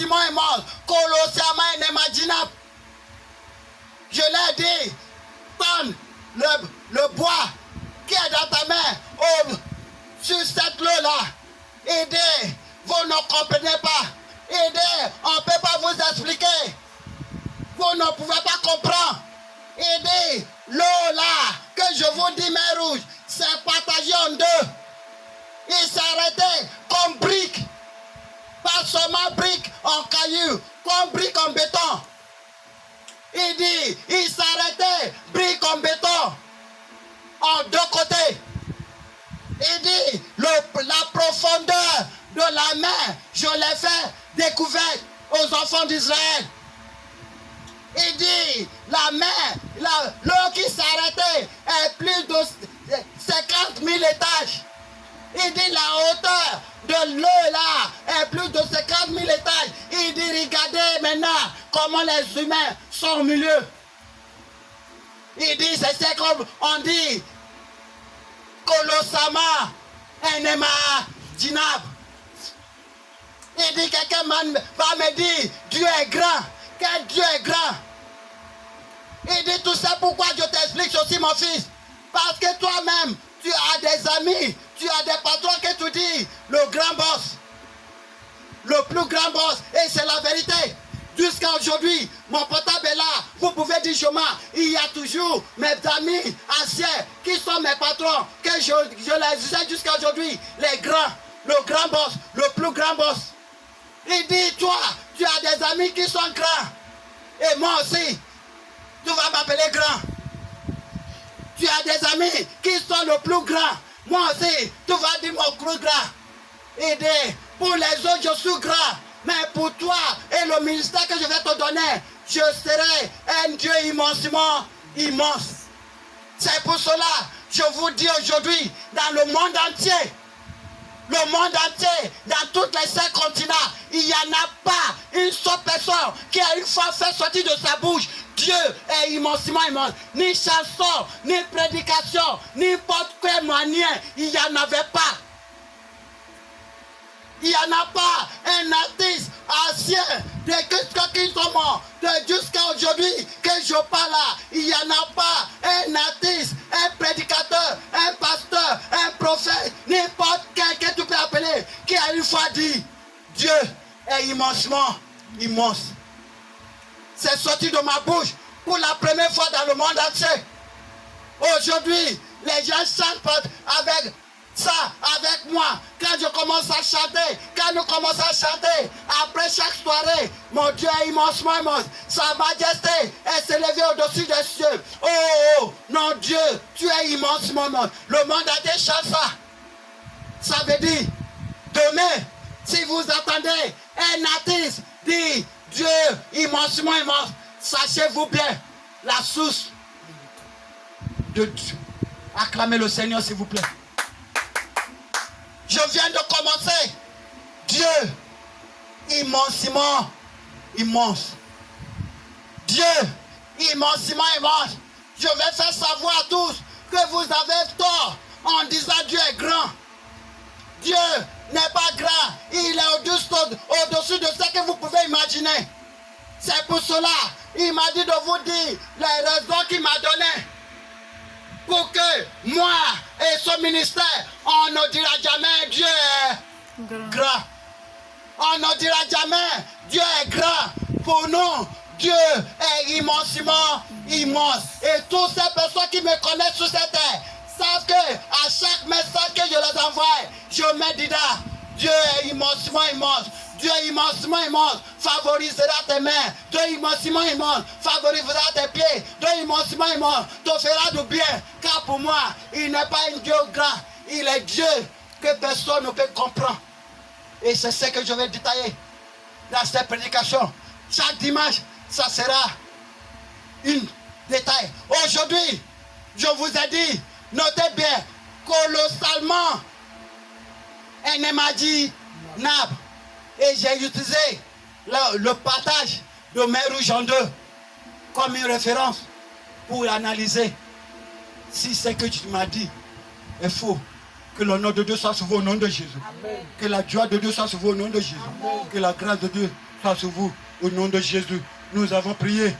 immensément immense, colossalement inimaginable. Je l'ai dit, donne le bois qui est dans ta main sur cette eau-là. Aidez, vous ne comprenez pas. Aidez, on ne peut pas vous expliquer. Vous ne pouvez pas comprendre. Aidez, l'eau là, que je vous dis, mer rouge, c'est partagé en deux. Il s'est arrêté comme brique. Pas seulement brique en caillou, comme brique en béton. Il dit, il s'est arrêté brique en béton. En deux côtés. Il dit, la profondeur de la mer, je l'ai fait découverte aux enfants d'Israël. Il dit, la mer, l'eau qui s'est arrêtée est plus de 50 000 étages. Il dit, la hauteur de l'eau là est plus de 50 000 étages. Il dit, regardez maintenant comment les humains sont au milieu. Il dit, c'est comme on dit, colossalement inimaginable. Il dit, quelqu'un va me dire, Dieu est grand. Quel Dieu est grand. Il dit, tout ça pourquoi je t'explique aussi, mon fils. Parce que toi-même, tu as des amis, tu as des patrons que tu dis, le grand boss. Le plus grand boss. Et c'est la vérité. Jusqu'à aujourd'hui, mon portable est là. Vous pouvez dire chemin. Il y a toujours mes amis anciens qui sont mes patrons. Que je les disais jusqu'à aujourd'hui. Les grands. Le grand boss. Le plus grand boss. Il dit, toi, tu as des amis qui sont grands. Et moi aussi. Tu vas m'appeler grand. Tu as des amis qui sont le plus grand. Moi aussi, tu vas dire mon plus grand. Il dit, pour les autres, je suis grand. Mais pour toi et le ministère que je vais te donner, je serai un Dieu immensément immense. C'est pour cela, je vous dis aujourd'hui, dans le monde entier, dans tous les 5 continents, il n'y en a pas une seule personne qui a une fois fait sortir de sa bouche, Dieu est immensément immense. Ni chanson, ni prédication, ni n'importe quel moyen, il n'y en avait pas. Il n'y en a pas un artiste ancien de qui sont morts jusqu'à aujourd'hui que je parle là. Il n'y en a pas un artiste, un prédicateur, un pasteur, un prophète, n'importe quel que tu peux appeler qui a une fois dit Dieu est immensement immense. C'est sorti de ma bouche pour la première fois dans le monde entier. Aujourd'hui, les gens chantent avec ça, avec moi. Quand je commence à chanter, quand nous commençons à chanter, après chaque soirée, mon Dieu est immensement immense. Sa majesté est s'élever au-dessus des cieux. Oh, non Dieu, tu es immensement immense. Le monde a des chants ça. Ça veut dire, demain, si vous attendez un artiste dire Dieu immensement immense, sachez-vous bien la source de Dieu. Acclamez le Seigneur s'il vous plaît. Je viens de commencer. Dieu immensément immense. Dieu immensément immense. Je vais faire savoir à tous que vous avez tort en disant Dieu est grand. Dieu n'est pas grand. Il est au-dessus de ce que vous pouvez imaginer. C'est pour cela, il m'a dit de vous dire les raisons qu'il m'a données. Pour que moi et ce ministère, on ne dira jamais Dieu est grand. On ne dira jamais Dieu est grand. Pour nous, Dieu est immensément immense. Et toutes ces personnes qui me connaissent sur cette terre savent que à chaque message que je leur envoie, je me dis là, Dieu est immensément immense. Dieu immensement immense favorisera tes mains. Dieu immensement immense favorisera tes pieds. Dieu immensement immense te fera du bien. Car pour moi, il n'est pas un Dieu grand. Il est Dieu que personne ne peut comprendre. Et c'est ce que je vais détailler dans cette prédication. Chaque dimanche, ça sera un détail. Aujourd'hui, je vous ai dit, notez bien, colossalement inimaginable. Et j'ai utilisé le partage de Mer Rouge en deux comme une référence pour analyser si ce que tu m'as dit est faux. Que le nom de Dieu soit sauvé au nom de Jésus. Amen. Que la joie de Dieu soit sauvée au nom de Jésus. Amen. Que la grâce de Dieu soit sur vous. Au nom de Jésus, nous avons prié.